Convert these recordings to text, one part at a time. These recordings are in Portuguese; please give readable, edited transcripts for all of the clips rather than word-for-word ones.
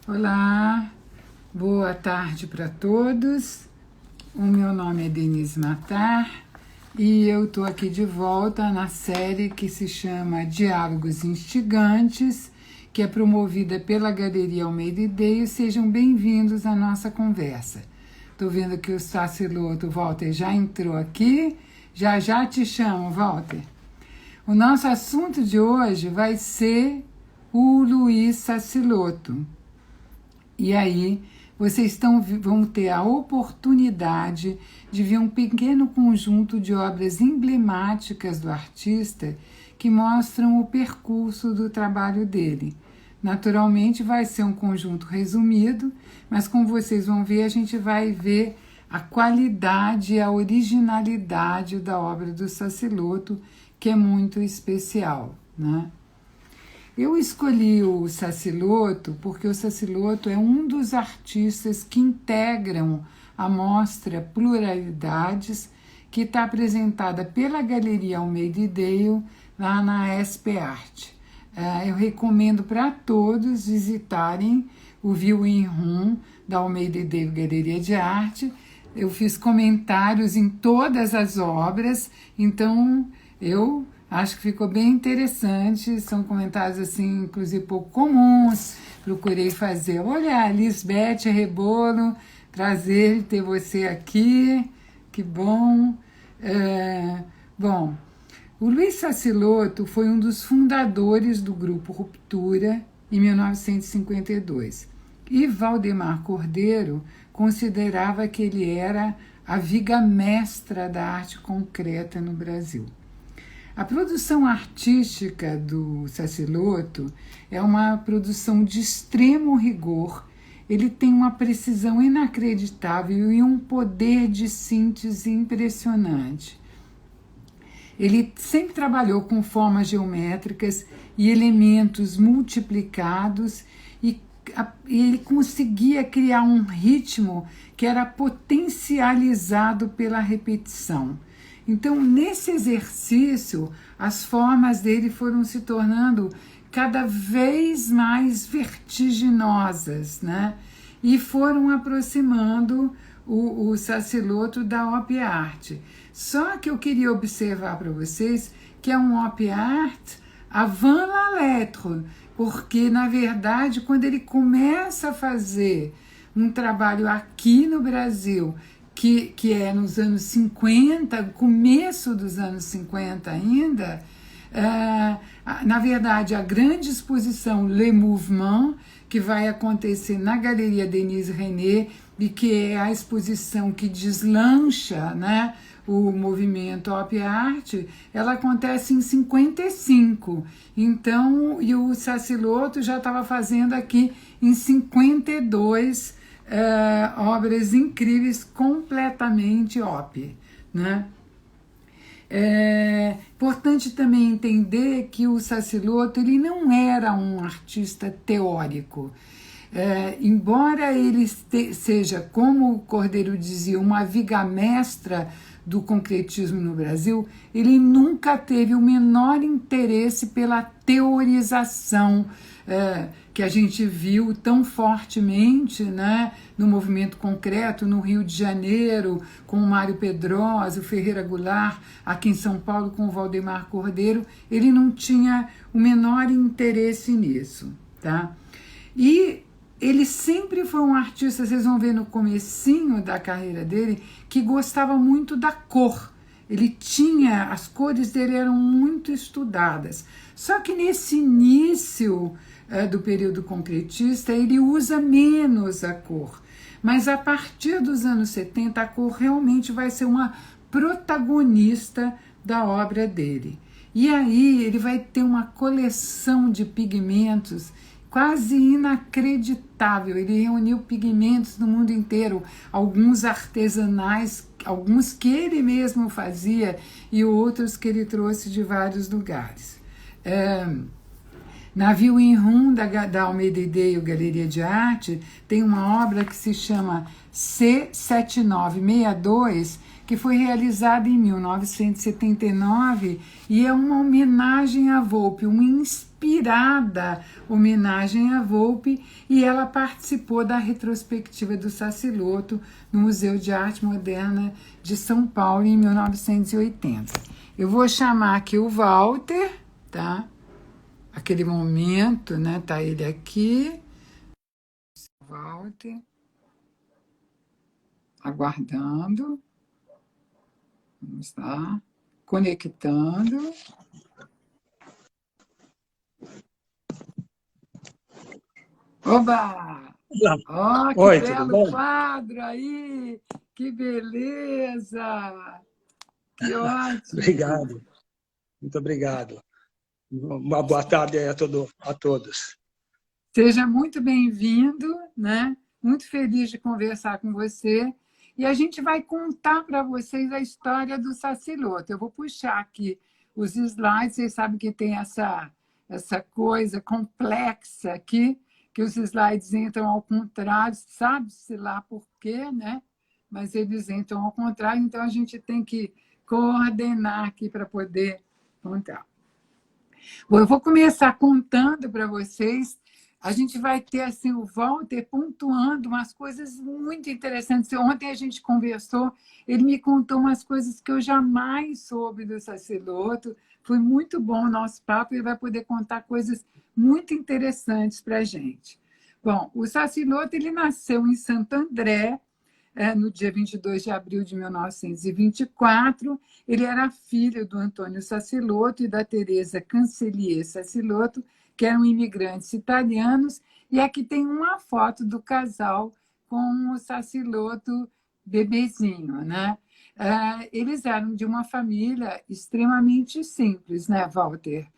Olá, boa tarde para todos. O meu nome é Denise Matar e eu estou aqui de volta na série que se chama Diálogos Instigantes, que é promovida pela Galeria Almeida e Deio. Sejam bem-vindos à nossa conversa. Estou vendo que o Saciloto, Walter, já entrou aqui. Já te chamo, Walter. O nosso assunto de hoje vai ser o Luiz Saciloto. E aí, vocês vão ter a oportunidade de ver um pequeno conjunto de obras emblemáticas do artista que mostram o percurso do trabalho dele. Naturalmente, vai ser um conjunto resumido, mas como vocês vão ver, a gente vai ver a qualidade e a originalidade da obra do Saciloto, que é muito especial, né? Eu escolhi o Saciloto porque o Saciloto é um dos artistas que integram a mostra Pluralidades, que está apresentada pela Galeria Almeida e Deio, lá na SP Arte. Eu recomendo para todos visitarem o Viewing Room da Almeida e Deio Galeria de Arte. Eu fiz comentários em todas as obras, então eu acho que ficou bem interessante. São comentários, assim, inclusive pouco comuns. Procurei fazer. Olha, Lisbeth Rebolo, prazer ter você aqui. Que bom. Bom, o Luiz Saciloto foi um dos fundadores do grupo Ruptura em 1952. E Valdemar Cordeiro considerava que ele era a viga mestra da arte concreta no Brasil. A produção artística do Saciloto é uma produção de extremo rigor. Ele tem uma precisão inacreditável e um poder de síntese impressionante. Ele sempre trabalhou com formas geométricas e elementos multiplicados e ele conseguia criar um ritmo que era potencializado pela repetição. Então, nesse exercício, as formas dele foram se tornando cada vez mais vertiginosas, né? E foram aproximando o Saciloto da op art. Só que eu queria observar para vocês que é um op art avant la lettre, porque, na verdade, quando ele começa a fazer um trabalho aqui no Brasil, que é nos anos 50, começo dos anos 50 ainda, na verdade, a grande exposição Le Mouvement, que vai acontecer na Galeria Denise René, e que é a exposição que deslancha, né, o movimento op art, ela acontece em 55. Então, e o Saciloto já estava fazendo aqui em 52 obras incríveis, completamente op, né? É importante também entender que o Saciloto ele não era um artista teórico. Embora ele seja, como o Cordeiro dizia, uma viga mestra do concretismo no Brasil, ele nunca teve o menor interesse pela teorização que a gente viu tão fortemente, né, no movimento concreto, no Rio de Janeiro, com o Mário Pedrosa, o Ferreira Goulart, aqui em São Paulo com o Valdemar Cordeiro. Ele não tinha o menor interesse nisso, tá? E ele sempre foi um artista, vocês vão ver no comecinho da carreira dele, que gostava muito da cor. Ele tinha, as cores dele eram muito estudadas. Só que nesse início do período concretista, ele usa menos a cor. Mas a partir dos anos 70, a cor realmente vai ser uma protagonista da obra dele. E aí ele vai ter uma coleção de pigmentos quase inacreditável. Ele reuniu pigmentos do mundo inteiro, alguns artesanais, alguns que ele mesmo fazia e outros que ele trouxe de vários lugares. Navio em Rum, da Almeida Ideio Galeria de Arte, tem uma obra que se chama C7962, que foi realizada em 1979 e é uma homenagem à Volpi, uma inspirada homenagem à Volpi, e ela participou da retrospectiva do Sassilotto no Museu de Arte Moderna de São Paulo em 1980. Eu vou chamar aqui o Walter, tá? Aquele momento, né? Tá ele aqui, Walter, aguardando. Vamos lá, conectando. Oba! Ó, que Oi, tudo belo bom? quadro aí! Que beleza! Que ótimo! Obrigado, muito obrigado. Uma boa tarde aí a todos. Seja muito bem-vindo, né? Muito feliz de conversar com você. E a gente vai contar para vocês a história do Sassilotto. Eu vou puxar aqui os slides, vocês sabem que tem essa coisa complexa aqui, que os slides entram ao contrário, sabe-se lá por quê, né? Mas eles entram ao contrário, então a gente tem que coordenar aqui para poder contar. Bom, eu vou começar contando para vocês. A gente vai ter assim o Walter pontuando umas coisas muito interessantes. Ontem a gente conversou, ele me contou umas coisas que eu jamais soube do Sassilotto. Foi muito bom o nosso papo, ele vai poder contar coisas muito interessantes para a gente. Bom, o Sassilotto ele nasceu em Santo André, no dia 22 de abril de 1924. Ele era filho do Antônio Sassilotto e da Teresa Cancellier Sassilotto, que eram imigrantes italianos, e aqui tem uma foto do casal com o Sassilotto bebezinho, né? Eles eram de uma família extremamente simples, né, Walter?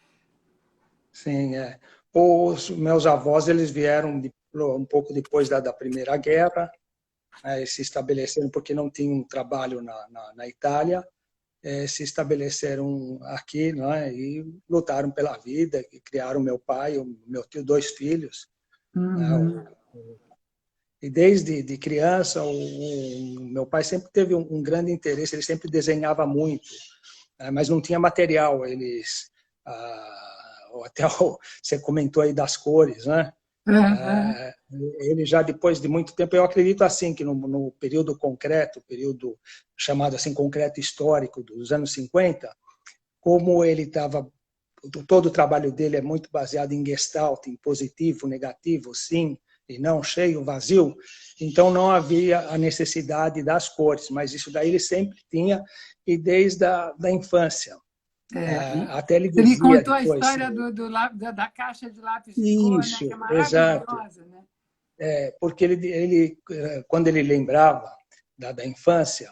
Sim, é. Os meus avós eles vieram um pouco depois da Primeira Guerra, se estabeleceram porque não tinham trabalho na Itália, se estabeleceram aqui, né, e lutaram pela vida, e criaram meu pai, o meu tio, 2 filhos. Né, e desde de criança, o meu pai sempre teve um grande interesse, ele sempre desenhava muito, né, mas não tinha material. Eles, até você comentou aí das cores, né? Uhum. Ele já depois de muito tempo, eu acredito assim que no período concreto, período chamado assim concreto histórico dos anos 50, como ele estava, todo o trabalho dele é muito baseado em gestalt, em positivo, negativo, sim e não, cheio, vazio, então não havia a necessidade das cores, mas isso daí ele sempre tinha, e desde da infância. Até ele Você me dizia contou a depois, história da caixa de lápis de cor, né? Que é isso, exato, maravilhosa, né? porque quando ele lembrava da infância,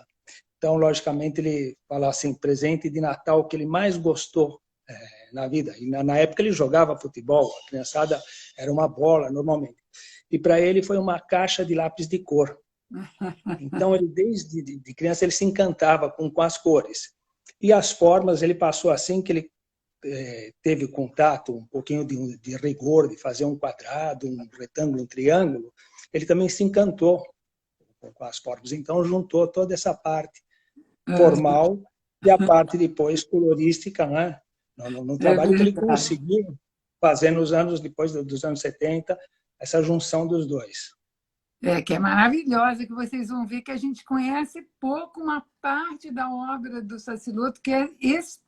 então, logicamente, ele fala assim, presente de Natal que ele mais gostou na vida. E na época ele jogava futebol, a criançada era uma bola, normalmente. E para ele foi uma caixa de lápis de cor. Então, ele desde de criança, ele se encantava com as cores. E as formas, ele passou assim que ele teve contato, um pouquinho de rigor, de fazer um quadrado, um retângulo, um triângulo, ele também se encantou com as formas. Então, juntou toda essa parte formal e a parte depois colorística, né? No É trabalho que ele verdade. conseguiu fazer nos anos, depois dos anos 70, essa junção dos dois. Que é maravilhosa, que vocês vão ver que a gente conhece pouco uma parte da obra do Sassilotto, que é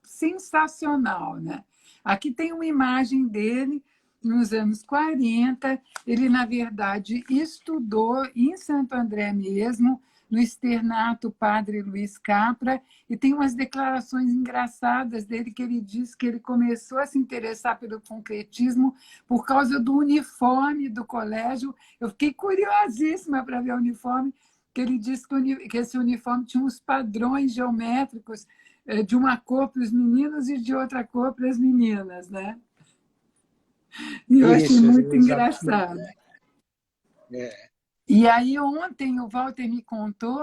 sensacional, né? Aqui tem uma imagem dele nos anos 40. Ele, na verdade, estudou em Santo André mesmo, no externato Padre Luiz Capra, e tem umas declarações engraçadas dele que ele diz que ele começou a se interessar pelo concretismo por causa do uniforme do colégio. Eu fiquei curiosíssima para ver o uniforme, que ele disse que esse uniforme tinha uns padrões geométricos de uma cor para os meninos e de outra cor para as meninas, né? E eu achei Isso, muito exatamente. engraçado. É, E aí, ontem, o Walter me contou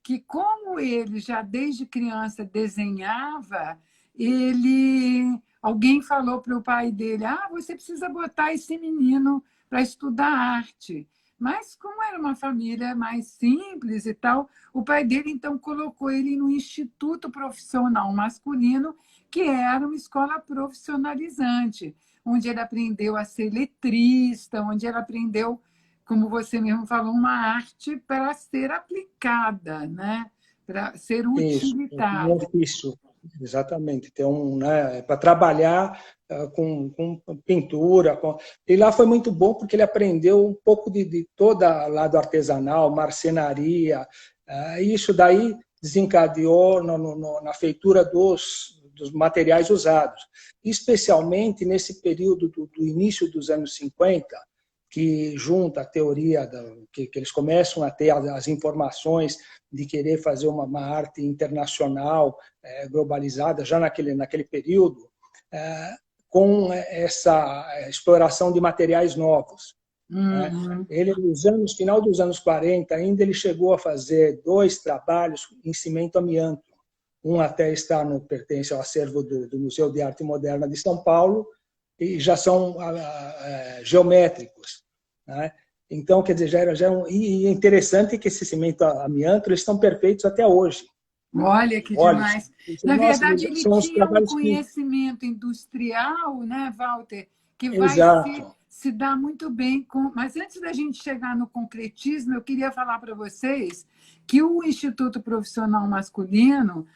que, como ele já desde criança desenhava, ele alguém falou para o pai dele, você precisa botar esse menino para estudar arte. Mas, como era uma família mais simples e tal, o pai dele, então, colocou ele no Instituto Profissional Masculino, que era uma escola profissionalizante, onde ele aprendeu a ser letrista, onde ele aprendeu, como você mesmo falou, uma arte para ser aplicada, né? Para ser Isso, um utilitária. ofício, exatamente. Tem né, para trabalhar com pintura. E lá foi muito bom porque ele aprendeu um pouco de toda lado artesanal, marcenaria. Isso daí desencadeou na feitura dos materiais usados, especialmente nesse período do início dos anos 50, que junta a teoria, que eles começam a ter as informações de querer fazer uma arte internacional, globalizada, já naquele período, com essa exploração de materiais novos. Uhum. Ele, final dos anos 40, ainda ele chegou a fazer 2 trabalhos em cimento amianto. Um até pertence ao acervo do Museu de Arte Moderna de São Paulo, e já são geométricos. Né? Então, quer dizer, e é interessante que esse cimento amianto eles estão perfeitos até hoje. Olha que Olha, demais. Na nossa, verdade, ele são os tinha um trabalhos que... conhecimento industrial, né, Walter, que vai Exato. se dar muito bem com. Mas antes da gente chegar no concretismo, eu queria falar para vocês que o Instituto Profissional Masculino,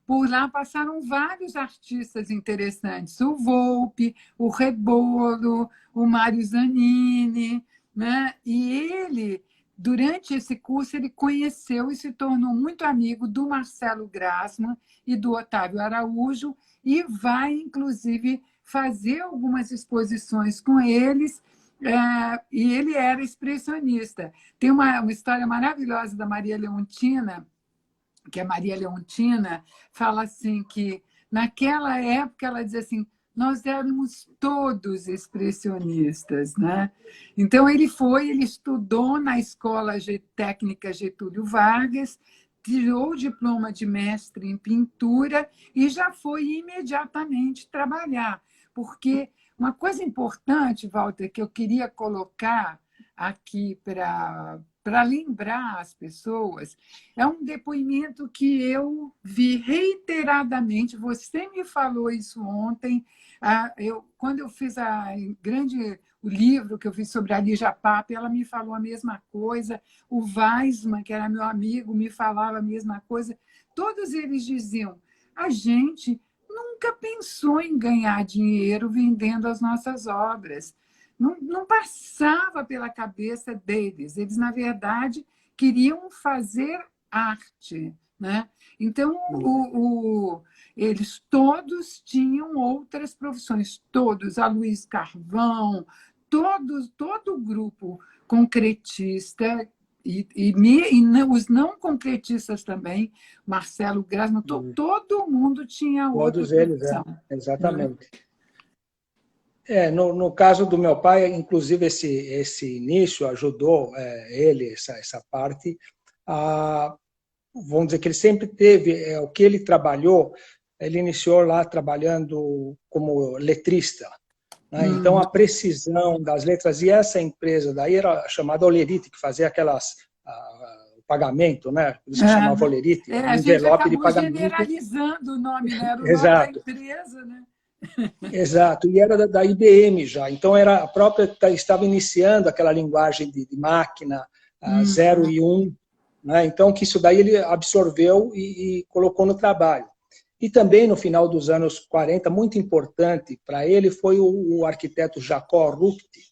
por lá passaram vários artistas interessantes, o Volpe, o Rebolo, o Mário Zanini, né? E ele, durante esse curso, ele conheceu e se tornou muito amigo do Marcelo Grassmann e do Otávio Araújo, e vai, inclusive, fazer algumas exposições com eles, e ele era expressionista. Tem uma história maravilhosa da Maria Leontina, que a Maria Leontina fala assim que, naquela época, ela diz assim, nós éramos todos expressionistas, né? Então, ele estudou na Escola Técnica Getúlio Vargas, tirou o diploma de mestre em pintura e já foi imediatamente trabalhar. Porque uma coisa importante, Walter, que eu queria colocar aqui para lembrar as pessoas, é um depoimento que eu vi reiteradamente. Você me falou isso ontem. Quando eu fiz o livro que eu fiz sobre a Lígia Pape, ela me falou a mesma coisa. O Weissman, que era meu amigo, me falava a mesma coisa. Todos eles diziam: a gente nunca pensou em ganhar dinheiro vendendo as nossas obras. Não passava pela cabeça deles. Eles, na verdade, queriam fazer arte. Né? Então, eles todos tinham outras profissões, todos, a Luiz Carvão, todo o grupo concretista, os não concretistas também, Marcelo Grassmann, todo mundo tinha outra Todos eles, profissão. exatamente. No caso do meu pai, inclusive esse início ajudou ele, essa parte, vamos dizer que ele sempre teve, o que ele trabalhou, ele iniciou lá trabalhando como letrista. Né? Então, a precisão das letras, e essa empresa daí era chamada Olerite, que fazia o pagamento, né? Por isso que chamava Olerite, a gente envelope de acabou pagamento. generalizando o nome, né? Era o nome Exato. da empresa, né? Exato, e era da IBM já, então era a própria, estava iniciando aquela linguagem de máquina, 0 e 1, né? Então que isso daí ele absorveu e colocou no trabalho. E também no final dos anos 40, muito importante para ele foi o arquiteto Jacó Ruckti,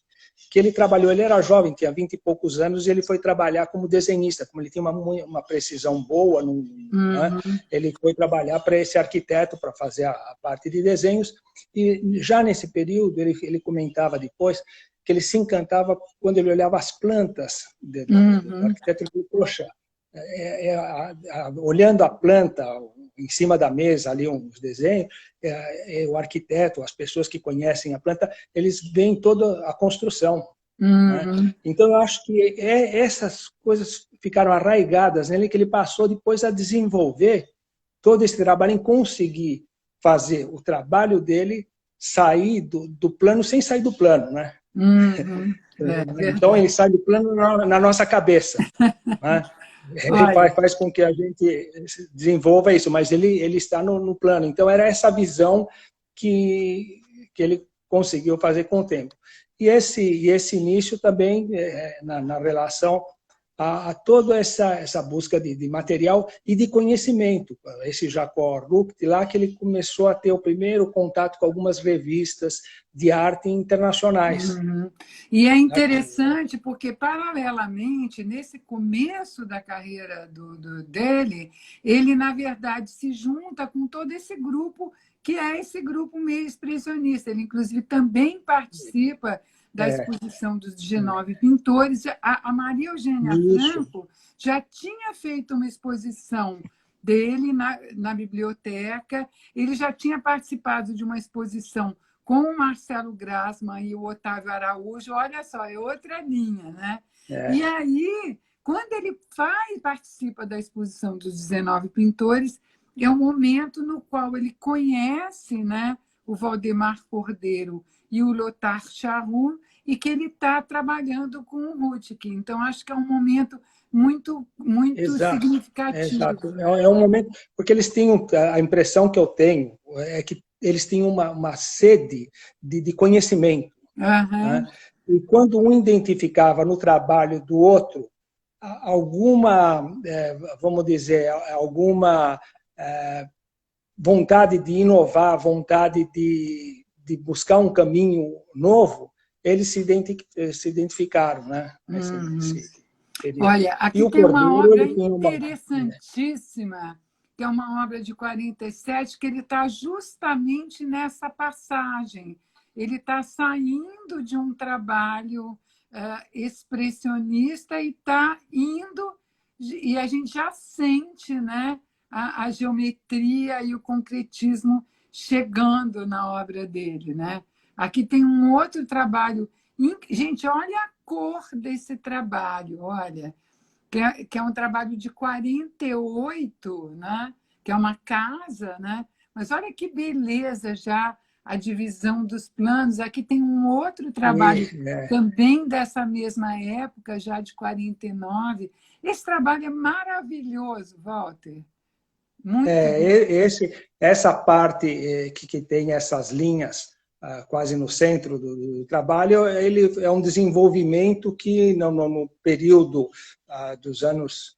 que ele trabalhou, ele era jovem, tinha 20 e poucos anos, e ele foi trabalhar como desenhista, como ele tinha uma precisão boa, né? Ele foi trabalhar para esse arquiteto, para fazer a parte de desenhos, e já nesse período, ele comentava depois, que ele se encantava quando ele olhava as plantas do arquiteto, ele falou, poxa, olhando a planta em cima da mesa, ali uns desenhos, o arquiteto, as pessoas que conhecem a planta, eles veem toda a construção. Né? Então, eu acho que essas coisas ficaram arraigadas nele, que ele passou depois a desenvolver todo esse trabalho em conseguir fazer o trabalho dele sair do plano sem sair do plano, né? Uhum. Então ele sai do plano na nossa cabeça, né? Ele faz com que a gente desenvolva isso, mas ele está no plano. Então era essa visão que ele conseguiu fazer com o tempo. E esse início também na relação a toda essa busca de material e de conhecimento. Esse Jacó Rupt lá, que ele começou a ter o primeiro contato com algumas revistas de arte internacionais. Uhum. E é interessante porque, paralelamente, nesse começo da carreira dele, ele, na verdade, se junta com todo esse grupo, que é esse grupo meio expressionista. Ele, inclusive, também participa da exposição dos 19 pintores. A Maria Eugênia Franco já tinha feito uma exposição dele na biblioteca, ele já tinha participado de uma exposição com o Marcelo Grassmann e o Otávio Araújo. Olha só, é outra linha, né? E aí, quando ele participa da exposição dos 19 pintores, é um momento no qual ele conhece, né, o Valdemar Cordeiro e o Lothar Charroux, e que ele está trabalhando com o Rutke. Então, acho que é um momento muito significativo. Exato. É um momento, porque eles têm, a impressão que eu tenho é que eles têm uma sede de conhecimento. Né? E quando um identificava no trabalho do outro alguma, vamos dizer, alguma vontade de inovar, vontade de buscar um caminho novo, eles se identificaram, né? Olha, aqui tem uma obra interessantíssima, que é uma obra de 47, que ele está justamente nessa passagem. Ele está saindo de um trabalho expressionista e está indo, e a gente já sente, né, a geometria e o concretismo chegando na obra dele, né? Aqui tem um outro trabalho. Gente, olha a cor desse trabalho, olha, que é um trabalho de 48, né? Que é uma casa, né? Mas olha que beleza já a divisão dos planos. Aqui tem um outro trabalho também dessa mesma época, já de 49. Esse trabalho é maravilhoso, Walter. Muito essa parte que tem essas linhas quase no centro do trabalho, ele é um desenvolvimento que no período dos anos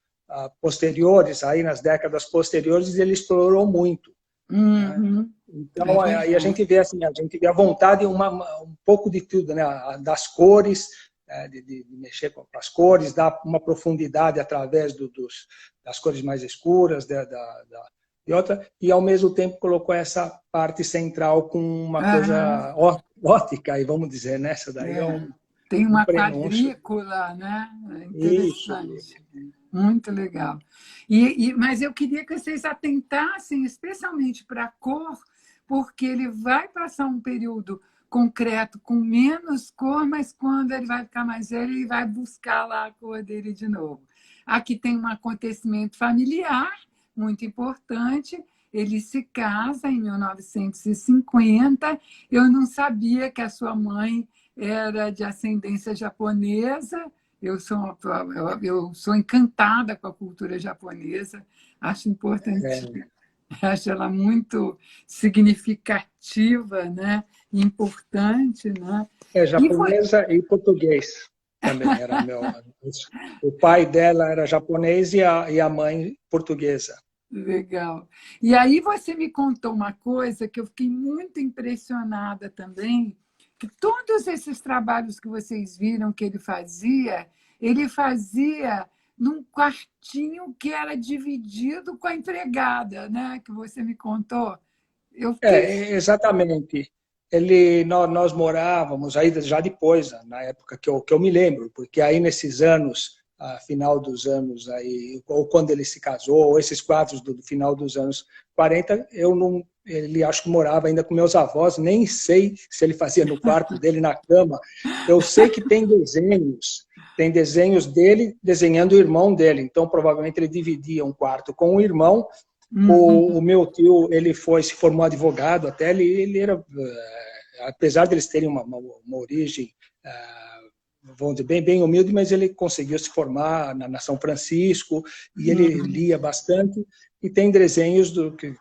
posteriores, aí nas décadas posteriores, ele explorou muito. Né? Então aí a gente vê assim, a vontade, um pouco de tudo, né? Das cores, de mexer com as cores, dar uma profundidade através das cores mais escuras, e outra, e ao mesmo tempo colocou essa parte central com uma coisa ótica, e vamos dizer, né? Essa daí tem uma quadrícula, né? Interessante. Isso. Muito legal. Mas eu queria que vocês atentassem especialmente para a cor, porque ele vai passar um período concreto com menos cor, mas quando ele vai ficar mais velho, ele vai buscar lá a cor dele de novo. Aqui tem um acontecimento familiar muito importante. Ele se casa em 1950. Eu não sabia que a sua mãe era de ascendência japonesa. Eu sou encantada com a cultura japonesa. Acho importante. Acho ela muito significativa, né? Importante, né? Japonesa e português também era meu. O pai dela era japonês e a mãe portuguesa. Legal. E aí você me contou uma coisa que eu fiquei muito impressionada também, que todos esses trabalhos que vocês viram que ele fazia num quartinho que era dividido com a empregada, né? Que você me contou. Exatamente. Nós morávamos aí já depois, na época que eu me lembro, porque aí nesses anos, final dos anos, aí, ou quando ele se casou, ou esses quadros do final dos anos 40, ele acho que morava ainda com meus avós, nem sei se ele fazia no quarto dele, na cama. Eu sei que tem desenhos dele desenhando o irmão dele, então provavelmente ele dividia um quarto com o irmão O meu tio, ele se formou advogado até, ele era, apesar de eles terem uma origem, vamos dizer, bem humilde, mas ele conseguiu se formar na São Francisco, e ele lia bastante, e tem desenhos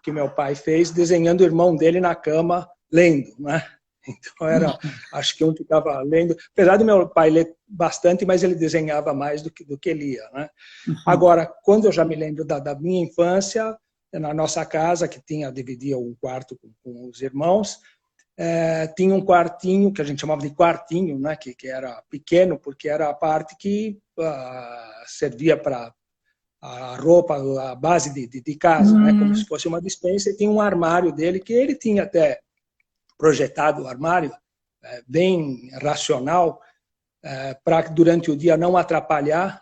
que meu pai fez, desenhando o irmão dele na cama, lendo, né? Então, acho que um ficava lendo, apesar do meu pai ler bastante, mas ele desenhava mais do que lia, né? Agora, quando eu já me lembro da minha infância, na nossa casa, que dividia um quarto com os irmãos, tinha um quartinho, que a gente chamava de quartinho, né, que era pequeno, porque era a parte que servia para a roupa, a base de casa, né, como se fosse uma despensa, e tinha um armário dele, que ele tinha até projetado o armário, bem racional, para durante o dia não atrapalhar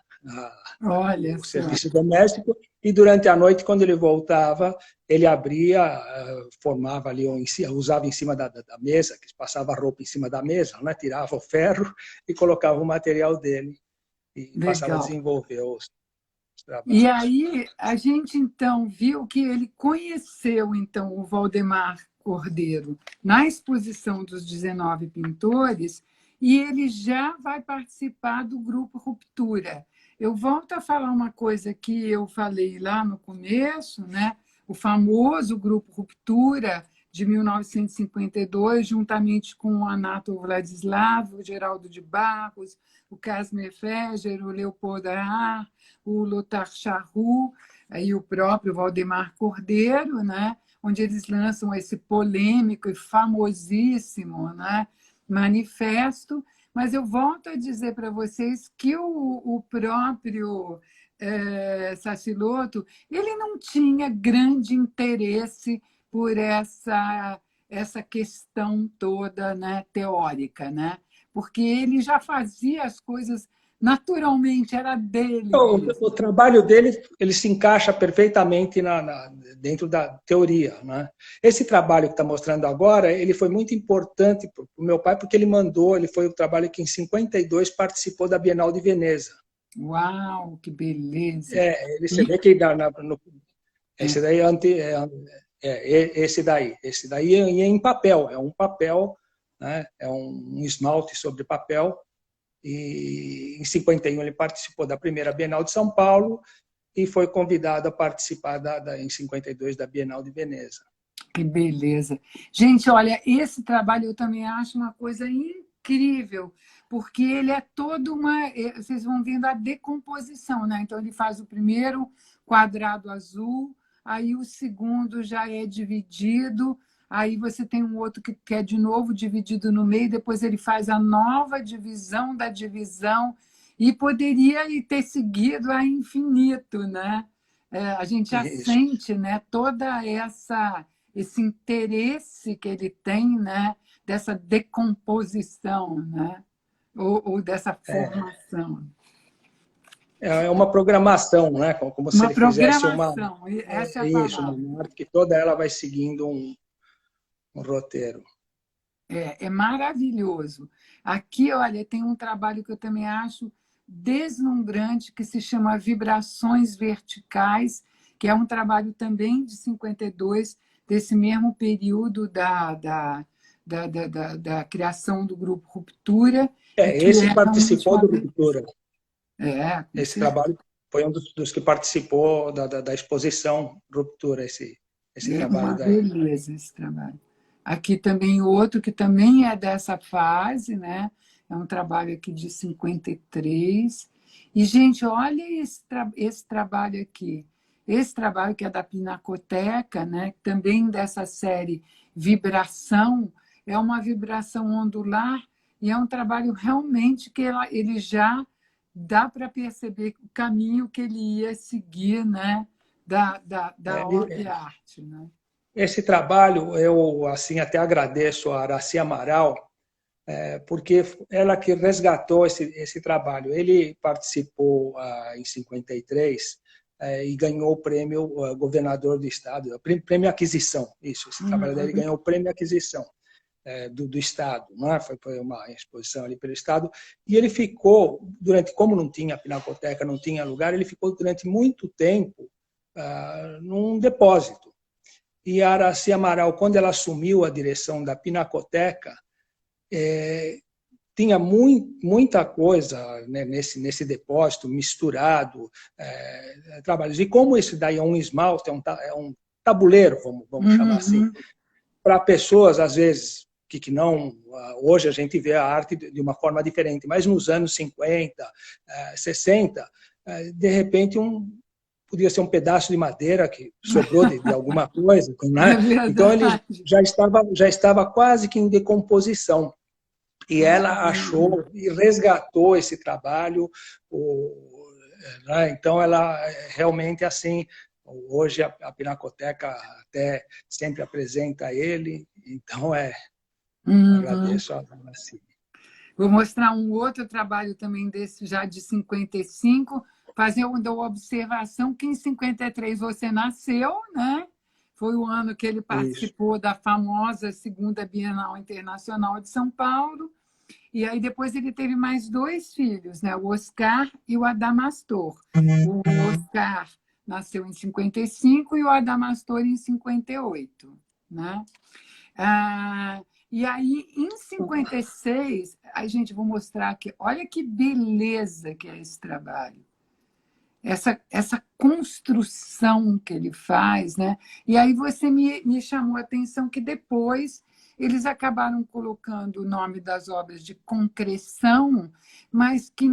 o serviço doméstico, e durante a noite, quando ele voltava, ele abria, formava ali, usava em cima da mesa, que passava a roupa em cima da mesa, né? Tirava o ferro e colocava o material dele e passava a desenvolver os trabalhos. E aí a gente então viu que ele conheceu então o Valdemar Cordeiro na exposição dos 19 pintores, e ele já vai participar do grupo Ruptura. Eu volto a falar uma coisa que eu falei lá no começo, né? O famoso grupo Ruptura de 1952, juntamente com o Anatol Vladislav, o Geraldo de Barros, o Casimir Feger, o Leopold Arar, o Lothar Charroux e o próprio Valdemar Cordeiro, né? Onde eles lançam esse polêmico e famosíssimo, né, manifesto. Mas eu volto a dizer para vocês que o próprio Sassilotto, ele não tinha grande interesse por essa questão toda, né, teórica, né? Porque ele já fazia as coisas naturalmente, era dele. O trabalho dele, ele se encaixa perfeitamente dentro da teoria, né? Esse trabalho que está mostrando agora, ele foi muito importante para o meu pai, porque ele foi o trabalho que em 52 participou da Bienal de Veneza. Uau, que beleza! Você vê que esse daí esse daí é em papel, é um papel, né? É um esmalte sobre papel. E em 51 ele participou da primeira Bienal de São Paulo e foi convidado a participar em 52 da Bienal de Veneza. Que beleza! Gente, olha, esse trabalho eu também acho uma coisa incrível, porque ele é toda uma... Vocês vão vendo a decomposição, né? Então, ele faz o primeiro quadrado azul, aí o segundo já é dividido, aí você tem um outro que é de novo dividido no meio, depois ele faz a nova divisão da divisão, e poderia ter seguido a infinito, né? A gente já sente, né, toda esse interesse que ele tem, né, dessa decomposição, né? Ou dessa formação. É uma programação, né? Como se ele fizesse uma... Essa é a palavra. Uma arte que toda ela vai seguindo um roteiro. É maravilhoso. Aqui, olha, tem um trabalho que eu também acho deslumbrante, que se chama Vibrações Verticais, que é um trabalho também de 52, desse mesmo período da criação do grupo Ruptura. Esse participou do Ruptura. Esse trabalho foi um dos que participou da exposição Ruptura, esse trabalho daí. Beleza, esse trabalho. Aqui também outro que também é dessa fase, né? É um trabalho aqui de 53. E, gente, olha esse trabalho aqui. Esse trabalho que é da Pinacoteca, né? Também dessa série Vibração, é uma vibração ondular, e é um trabalho realmente que ele já dá para perceber o caminho que ele ia seguir, né? Da obra de arte, né? Esse trabalho, eu assim até agradeço a Araci Amaral, porque ela que resgatou esse trabalho. Ele participou em 53 e ganhou o prêmio governador do estado, prêmio Aquisição, isso. Esse trabalho dele ganhou o prêmio Aquisição do estado, não é? Foi uma exposição ali pelo estado, e ele ficou, como não tinha pinacoteca, não tinha lugar, ele ficou durante muito tempo num depósito. E a Araci Amaral, quando ela assumiu a direção da Pinacoteca, tinha muita coisa, né, nesse depósito, misturado, trabalhos. E como isso daí é um esmalte, é um tabuleiro, vamos chamar assim, para pessoas, às vezes, que não... Hoje a gente vê a arte de uma forma diferente, mas nos anos 50, 60, de repente, podia ser um pedaço de madeira que sobrou de alguma coisa, né? Então ele já estava quase que em decomposição. E ela achou e resgatou esse trabalho, né? Então ela realmente assim, hoje a Pinacoteca até sempre apresenta ele, então agradeço a Araci. Vou mostrar um outro trabalho também desse, já de 55, fazendo a observação que em 53 você nasceu, né? Foi o ano que ele participou da famosa segunda Bienal Internacional de São Paulo. E aí depois ele teve mais 2 filhos, né? O Oscar e o Adamastor. O Oscar nasceu em 55 e o Adamastor em 58, né? E aí, em 56, a gente vou mostrar aqui, olha que beleza que é esse trabalho. Essa construção que ele faz, né? E aí você me chamou a atenção que depois eles acabaram colocando o nome das obras de concreção, mas que,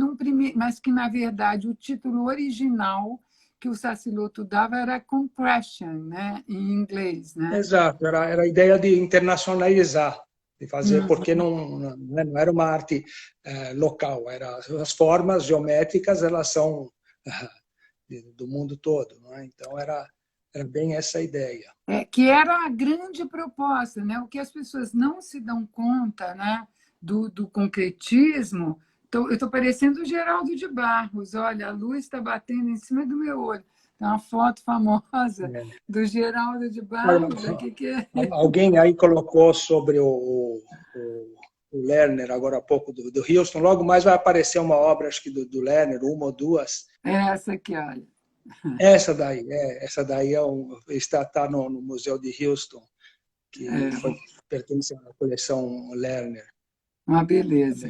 na verdade, o título original que o Sassilotto dava era compression, né? Em inglês, né? Exato, era a ideia de internacionalizar, de fazer, porque não era uma arte local, as formas geométricas, elas são do mundo todo, né? Então era bem essa ideia. Que era a grande proposta, né? O que as pessoas não se dão conta, né? do concretismo. Eu estou parecendo o Geraldo de Barros, olha, a luz está batendo em cima do meu olho. Tem uma foto famosa do Geraldo de Barros. Aqui que é. Alguém aí colocou sobre o Lerner, agora há pouco, do Houston. Logo mais vai aparecer uma obra, acho que do Lerner, uma ou duas. Essa aqui, olha. Essa daí está no Museu de Houston, que pertence à coleção Lerner. Uma beleza.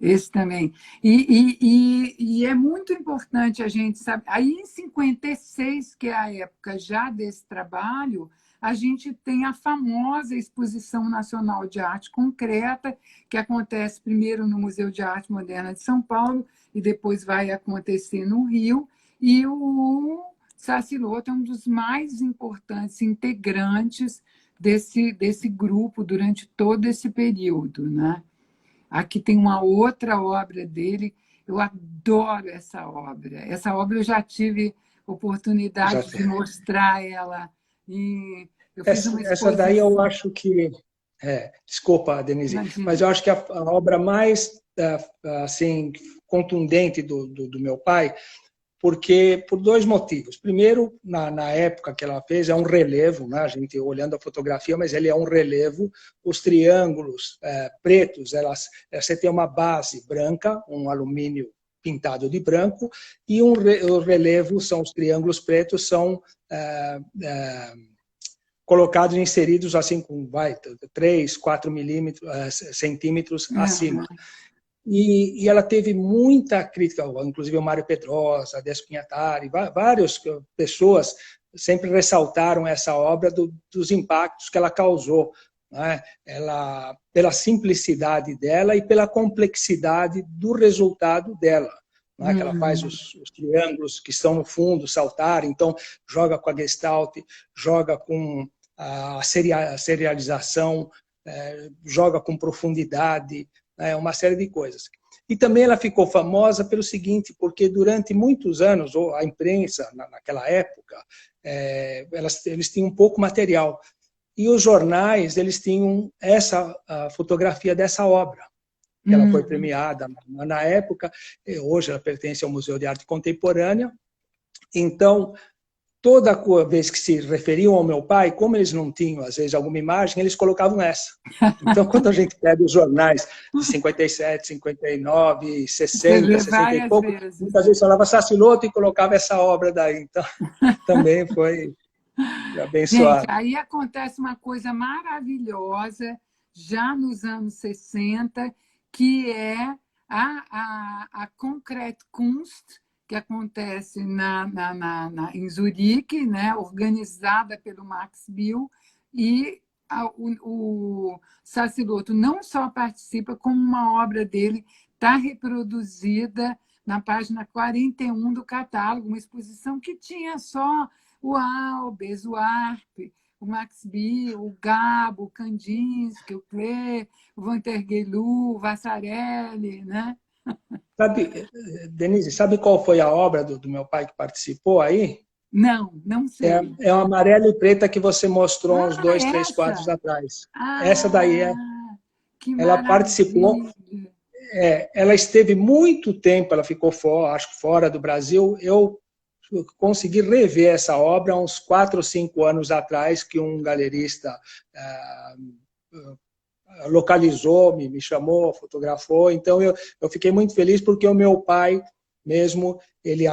Esse também. E é muito importante a gente saber. Aí, em 56, que é a época já desse trabalho, a gente tem a famosa Exposição Nacional de Arte Concreta, que acontece primeiro no Museu de Arte Moderna de São Paulo e depois vai acontecer no Rio. E o Sassilotto é um dos mais importantes integrantes desse grupo durante todo esse período, né? Aqui tem uma outra obra dele, eu adoro essa obra. Essa obra eu já tive oportunidade de mostrar ela. E eu fiz uma exposição. Essa daí eu acho que... desculpa, Denise, mas eu acho que a obra mais assim, contundente do meu pai, porque por 2 motivos. Primeiro, na época que ela fez, é um relevo, né? A gente olhando a fotografia, mas ele é um relevo. Os triângulos pretos, você tem uma base branca, um alumínio pintado de branco, e o relevo, os triângulos pretos, são colocados, inseridos assim com 3, 4 centímetros acima. E ela teve muita crítica, inclusive o Mário Pedrosa, Décio Pinhatari, várias pessoas sempre ressaltaram essa obra dos impactos que ela causou, né? Pela simplicidade dela e pela complexidade do resultado dela, né? Que ela faz os triângulos que estão no fundo saltar, então joga com a gestalt, joga com a serialização, joga com profundidade, uma série de coisas. E também ela ficou famosa pelo seguinte, porque durante muitos anos, a imprensa, naquela época, eles tinham pouco material. E os jornais, eles tinham a fotografia dessa obra, que ela foi premiada na época. Hoje ela pertence ao Museu de Arte Contemporânea. Então, toda vez que se referiam ao meu pai, como eles não tinham, às vezes, alguma imagem, eles colocavam essa. Então, quando a gente pega os jornais de 57, 59, Você 60, vê 60 e várias pouco, vezes, muitas né? vezes falava Saciloto e colocava essa obra daí. Então, também foi Gente, abençoado. aí acontece uma coisa maravilhosa, já nos anos 60, que é a Concrete-Kunst, que acontece em Zurique, né, organizada pelo Max Bill, e o Saciloto não só participa, como uma obra dele está reproduzida na página 41 do catálogo, uma exposição que tinha só o Albers, o Arp, o Max Bill, o Gabo, o Kandinsky, o Klee, o Vantergelu, o Vassarelli, né? Sabe, Denise, sabe qual foi a obra do meu pai que participou aí? Não, não sei. É o amarelo e preta que você mostrou uns Ah, 2, 3 quadros essa? atrás. Essa daí Ah, que ela participou. maravilha! Ela esteve muito tempo, ela ficou fora, acho que fora do Brasil. Eu consegui rever essa obra há uns 4 ou 5 anos atrás, que um galerista localizou, me chamou, fotografou. Então, eu fiquei muito feliz porque o meu pai mesmo, ele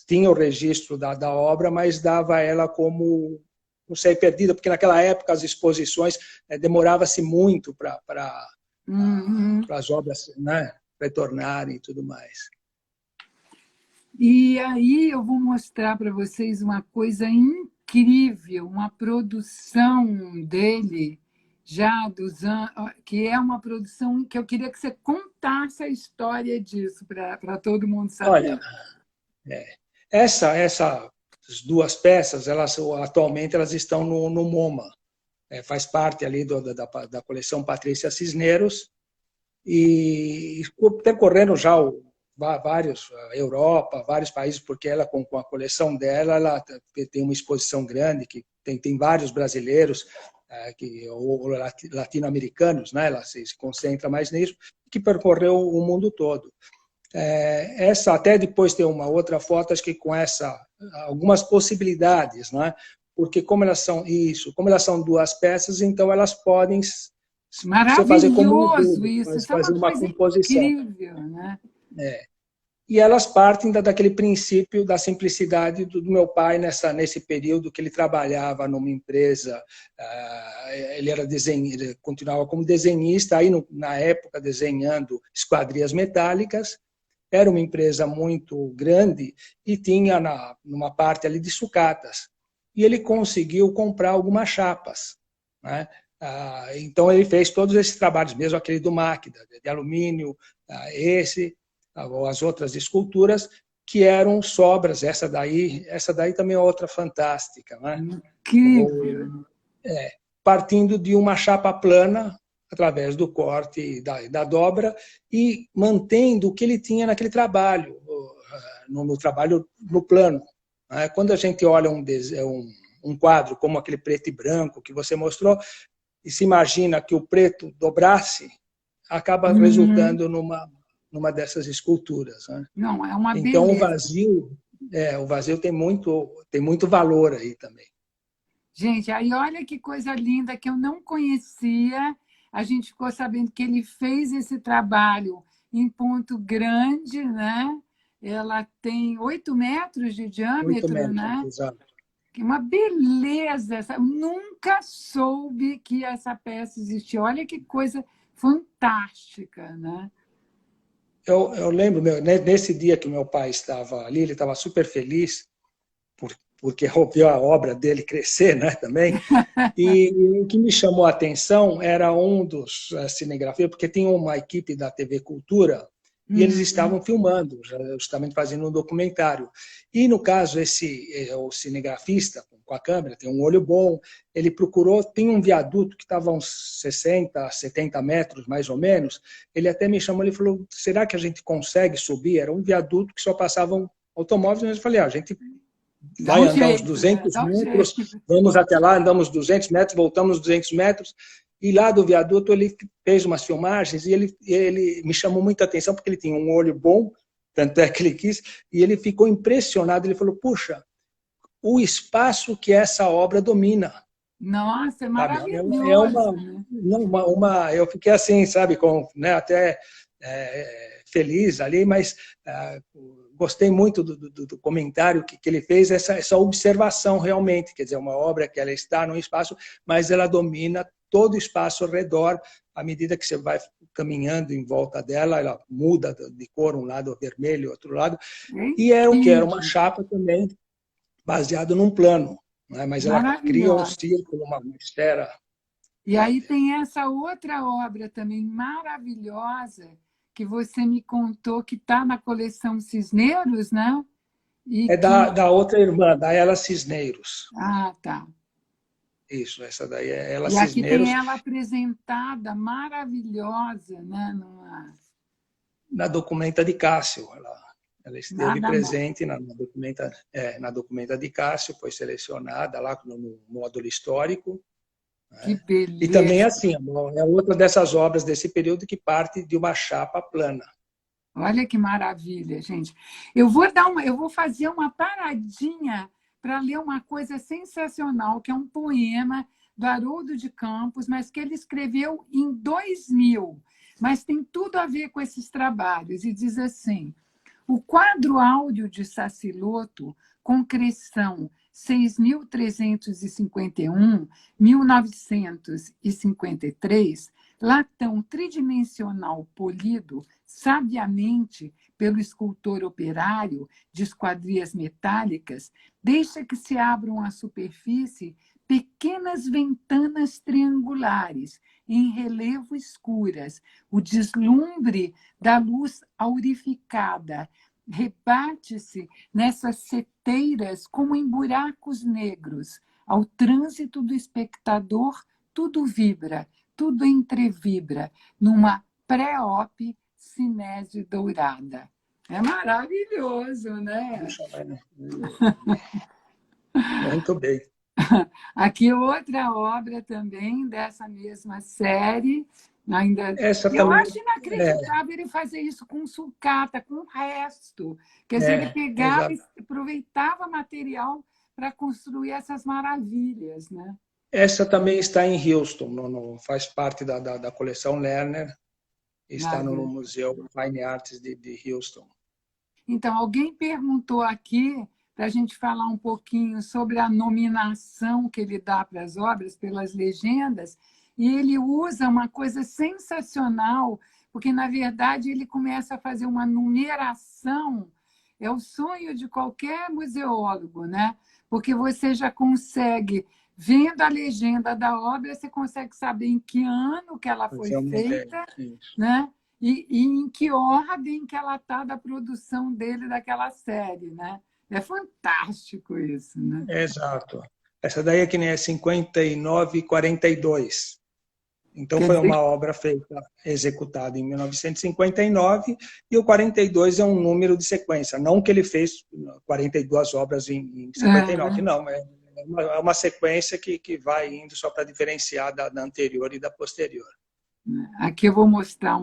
tinha o registro da obra, mas dava ela como, não sei, perdida, porque naquela época as exposições demorava-se muito para Uhum. as obras, né, retornarem e tudo mais. E aí eu vou mostrar para vocês uma coisa incrível, uma produção dele já dos anos, que é uma produção que eu queria que você contasse a história disso para todo mundo Olha, saber. essas 2 peças, elas atualmente elas estão no MoMA. Faz parte ali da coleção Patrícia Cisneros e percorrendo já vários Europa, vários países, porque ela com a coleção dela, ela tem uma exposição grande que tem vários brasileiros ou latino-americanos, né? Ela se concentra mais nisso, que percorreu o mundo todo. Essa até depois tem uma outra foto, acho que com algumas possibilidades, né? Porque como elas são 2 peças, então elas podem você fazer como um Maravilhoso tudo, isso é fazer uma uma coisa composição. incrível, né? E elas partem daquele princípio da simplicidade do meu pai nesse período que ele trabalhava numa empresa. Ele continuava como desenhista, aí na época desenhando esquadrias metálicas. Era uma empresa muito grande e tinha numa parte ali de sucatas. E ele conseguiu comprar algumas chapas, né? Então ele fez todos esses trabalhos, mesmo aquele do MAC, de alumínio, as outras esculturas, que eram sobras. Essa daí também é outra fantástica, né? Incrível. Partindo de uma chapa plana, através do corte da dobra, e mantendo o que ele tinha naquele trabalho, no trabalho no plano. Quando a gente olha um quadro como aquele preto e branco que você mostrou, e se imagina que o preto dobrasse, acaba resultando numa dessas esculturas, né? Não, é uma Então beleza. o vazio tem muito valor aí também. Gente, aí olha que coisa linda que eu não conhecia. A gente ficou sabendo que ele fez esse trabalho em Ponto Grande, né? Ela tem 8 metros de 8 diâmetro, metros, né? exato. Que uma beleza! Eu nunca soube que essa peça existia. Olha que coisa fantástica, né? Eu lembro, nesse dia que o meu pai estava ali, ele estava super feliz, porque viu a obra dele crescer, né, também. E o que me chamou a atenção era um dos cinegrafistas, porque tinha uma equipe da TV Cultura e eles estavam filmando, justamente fazendo um documentário. E, no caso, o cinegrafista, com a câmera, tem um olho bom, ele procurou, tem um viaduto que estava a uns 60, 70 metros, mais ou menos, ele até me chamou, ele falou, será que a gente consegue subir? Era um viaduto que só passavam automóveis, mas eu falei, a gente Dá vai um andar uns jeito, né? 200 Dá um metros, jeito. vamos até lá, andamos 200 metros, voltamos 200 metros, e lá do viaduto ele fez umas filmagens e ele me chamou muita atenção porque ele tinha um olho bom, tanto é que ele quis, e ele ficou impressionado, ele falou, puxa, o espaço que essa obra domina. Nossa, é Sabe? maravilhoso, né? Eu fiquei assim, sabe, com, né, até feliz ali, mas gostei muito do comentário que ele fez, essa observação realmente, quer dizer, uma obra que ela está num espaço, mas ela domina todo o espaço ao redor. À medida que você vai caminhando em volta dela, ela muda de cor, um lado vermelho, outro lado, É e era o que? Era uma incrível, chapa também, baseado num plano, né? Mas ela cria um maravilhosa. círculo, uma esfera. E aí tem essa outra obra também maravilhosa que você me contou que está na coleção Cisneros, né? E É que. da outra irmã, da Ela Cisneiros. Ah, tá. Isso, essa daí é Ela E aqui tem Cisneiros, ela apresentada, maravilhosa, né? na Documenta de Cássio. Ela esteve Nada mal. presente na Documenta de Cássio, foi selecionada lá no módulo histórico. Que Né? E também, beleza. assim, é outra dessas obras desse período que parte de uma chapa plana. Olha que maravilha, gente. Eu vou fazer uma paradinha para ler uma coisa sensacional, que é um poema do Haroldo de Campos, mas que ele escreveu em 2000, mas tem tudo a ver com esses trabalhos. E diz assim: o quadro áudio de Saciloto, concreção 6.351-1953, latão tridimensional polido sabiamente pelo escultor operário de esquadrias metálicas, deixa que se abram à superfície pequenas ventanas triangulares, em relevo escuras, o deslumbre da luz aurificada rebate-se nessas seteiras como em buracos negros. Ao trânsito do espectador, tudo vibra, tudo entrevibra, numa pré-op cinese dourada. É maravilhoso, né? Puxa, muito bem. Aqui outra obra também dessa mesma série. Ainda Essa eu também acho inacreditável ele fazer isso com sucata, com o resto. Quer dizer, ele pegava exato. e aproveitava material para construir essas maravilhas, né? Essa também está em Houston, faz parte da coleção Lerner, está no Maravilha. Museu Fine Arts de Houston. Então, alguém perguntou aqui para a gente falar um pouquinho sobre a nominação que ele dá para as obras pelas legendas, e ele usa uma coisa sensacional, porque, na verdade, ele começa a fazer uma numeração, é o sonho de qualquer museólogo, né? Porque você já consegue, vendo a legenda da obra, você consegue saber em que ano que ela foi Fazer uma ideia. feita, Isso. né? E em que ordem que ela está da produção dele daquela série, né? É fantástico isso, né? Exato. Essa daí é que nem é 59 e 42. Então Quer foi dizer, uma obra feita, executada em 1959, e o 42 é um número de sequência. Não que ele fez 42 obras em 59, não. É uma sequência que vai indo só para diferenciar da anterior e da posterior. aqui eu vou mostrar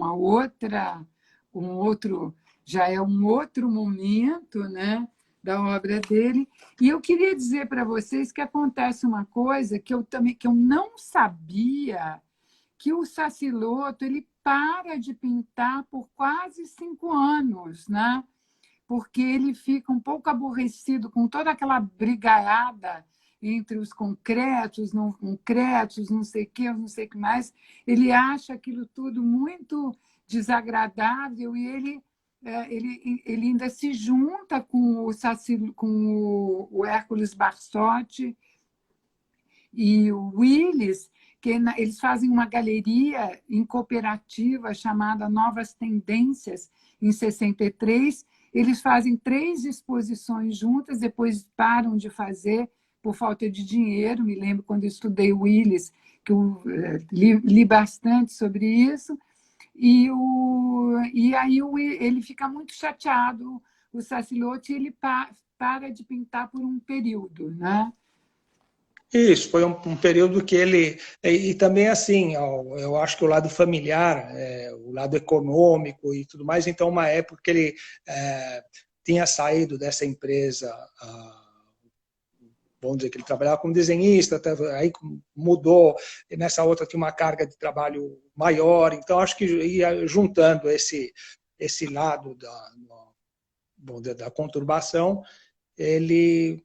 já é um outro momento, né, da obra dele. E eu queria dizer para vocês que acontece uma coisa que eu não sabia, que o Saciloto ele para de pintar por quase 5 anos, né? Porque ele fica um pouco aborrecido com toda aquela brigaiada entre os concretos, não concretos, não sei o que, não sei o que mais. Ele acha aquilo tudo muito desagradável e ele ainda se junta com o Hércules Barsotti e o Willis, eles fazem uma galeria em cooperativa chamada Novas Tendências, em 63. Eles fazem 3 exposições juntas, depois param de fazer por falta de dinheiro. Me lembro quando eu estudei Willis, que eu li bastante sobre isso. E aí ele fica muito chateado, o Sacilotti, e ele para de pintar por um período, né? Isso, foi um período que ele... E também, assim, eu acho que o lado familiar, o lado econômico e tudo mais, então, uma época que ele tinha saído dessa empresa vamos dizer que ele trabalhava como desenhista, aí mudou, e nessa outra tinha uma carga de trabalho maior, então acho que ia juntando esse lado da conturbação, ele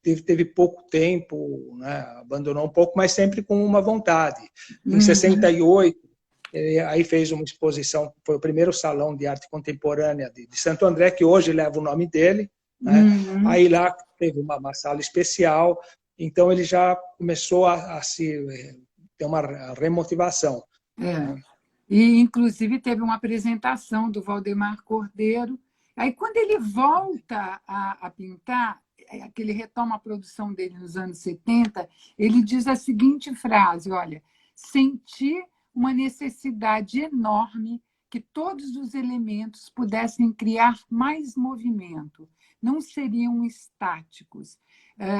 teve pouco tempo, né, abandonou um pouco, mas sempre com uma vontade. Em 68, aí fez uma exposição, foi o primeiro salão de arte contemporânea de Santo André, que hoje leva o nome dele, né? Aí lá teve uma sala especial, então ele já começou a se ter uma remotivação. Né? E, inclusive, teve uma apresentação do Valdemar Cordeiro. Aí, quando ele volta a pintar, que ele retoma a produção dele nos anos 70, ele diz a seguinte frase, olha, senti uma necessidade enorme que todos os elementos pudessem criar mais movimento, não seriam estáticos.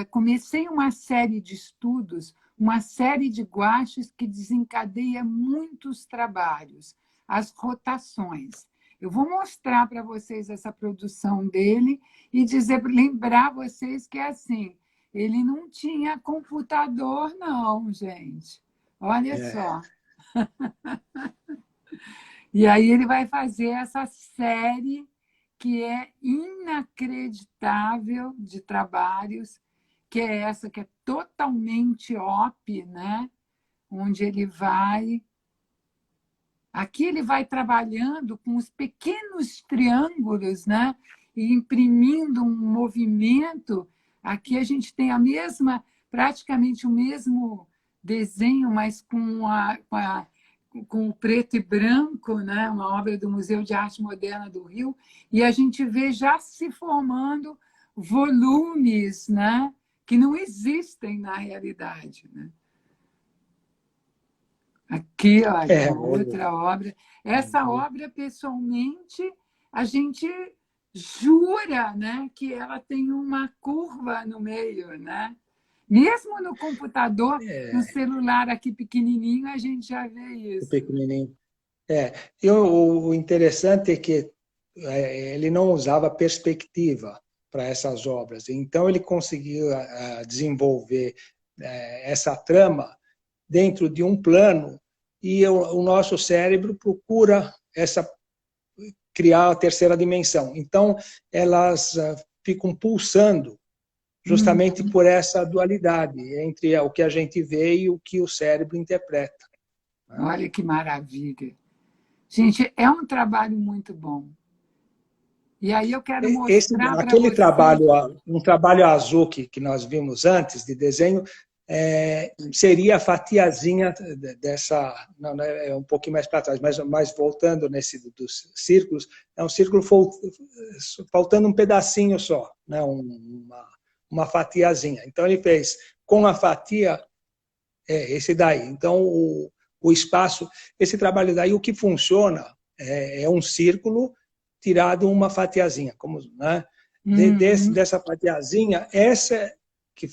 Comecei uma série de estudos, uma série de guaches que desencadeia muitos trabalhos, as rotações. Eu vou mostrar para vocês essa produção dele e lembrar vocês que é assim, ele não tinha computador, não, gente. Olha só. E aí ele vai fazer essa série que é inacreditável de trabalhos, que é essa que é totalmente op, né? Onde ele vai... Aqui ele vai trabalhando com os pequenos triângulos, né? E imprimindo um movimento. Aqui a gente tem praticamente o mesmo desenho, mas com o preto e branco, né? Uma obra do Museu de Arte Moderna do Rio, e a gente vê já se formando volumes, né? Que não existem na realidade. Né? Aqui, olha, outra obra. Essa obra, pessoalmente, a gente jura, né, que ela tem uma curva no meio, né? Mesmo no computador, no celular aqui pequenininho, a gente já vê isso. Pequenininho. E o interessante é que ele não usava perspectiva para essas obras. Então, ele conseguiu desenvolver essa trama dentro de um plano e o nosso cérebro procura criar a terceira dimensão. Então, elas ficam pulsando justamente por essa dualidade entre o que a gente vê e o que o cérebro interpreta. Olha que maravilha. Gente, é um trabalho muito bom. E aí eu quero mostrar para vocês... Um trabalho azul que nós vimos antes, de desenho, seria a fatiazinha dessa... Não, é um pouquinho mais para trás, mas voltando nesse dos círculos, é um círculo faltando um pedacinho só, né? Uma fatiazinha. Então, ele fez com a fatia esse daí. Então, o espaço... Esse trabalho daí, o que funciona é um círculo tirado uma fatiazinha, como, né? Dessa fatiazinha, essa que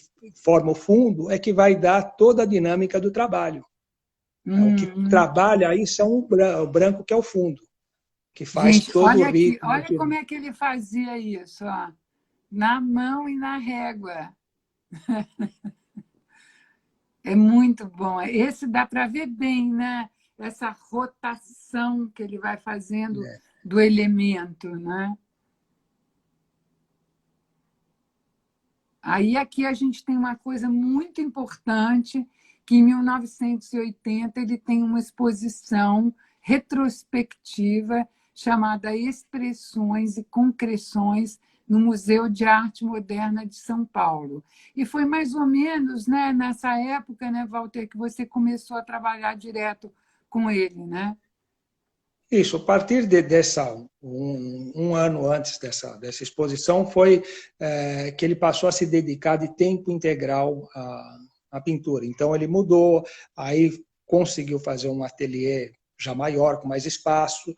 forma o fundo é que vai dar toda a dinâmica do trabalho. O que trabalha aí são o branco, que é o fundo, que faz todo o ritmo. Olha como é que ele fazia isso, ó, na mão e na régua. É muito bom. Esse dá para ver bem, né? Essa rotação que ele vai fazendo do elemento, né? Aí aqui a gente tem uma coisa muito importante, que em 1980 ele tem uma exposição retrospectiva chamada Expressões e Concreções no Museu de Arte Moderna de São Paulo. E foi mais ou menos, né, nessa época, né, Walter, que você começou a trabalhar direto com ele, né? Isso, a partir um ano antes dessa exposição, foi que ele passou a se dedicar de tempo integral à pintura. Então, ele mudou, aí conseguiu fazer um ateliê já maior, com mais espaço,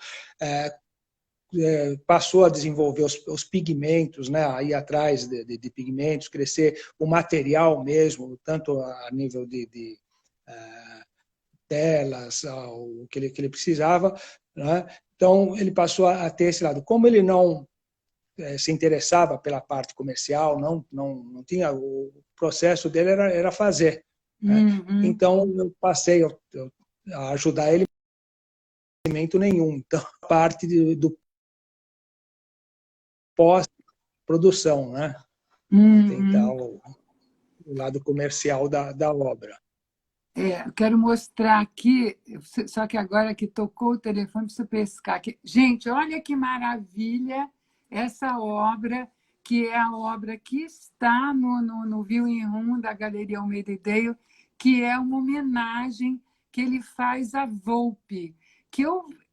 passou a desenvolver os pigmentos, né, a ir atrás de pigmentos, crescer o material mesmo, tanto a nível de telas, o que ele precisava, né? Então, ele passou a ter esse lado. Como ele não se interessava pela parte comercial, não tinha, o processo dele era fazer. Né? Então, eu passei a ajudar ele nenhum. Então, a parte do pós-produção, né? Tentar o lado comercial da obra. Eu quero mostrar aqui, só que agora que tocou o telefone, preciso pescar. Gente, olha que maravilha essa obra, que é a obra que está no View in Room da Galeria Almeida e Dale, que é uma homenagem que ele faz à Volpe.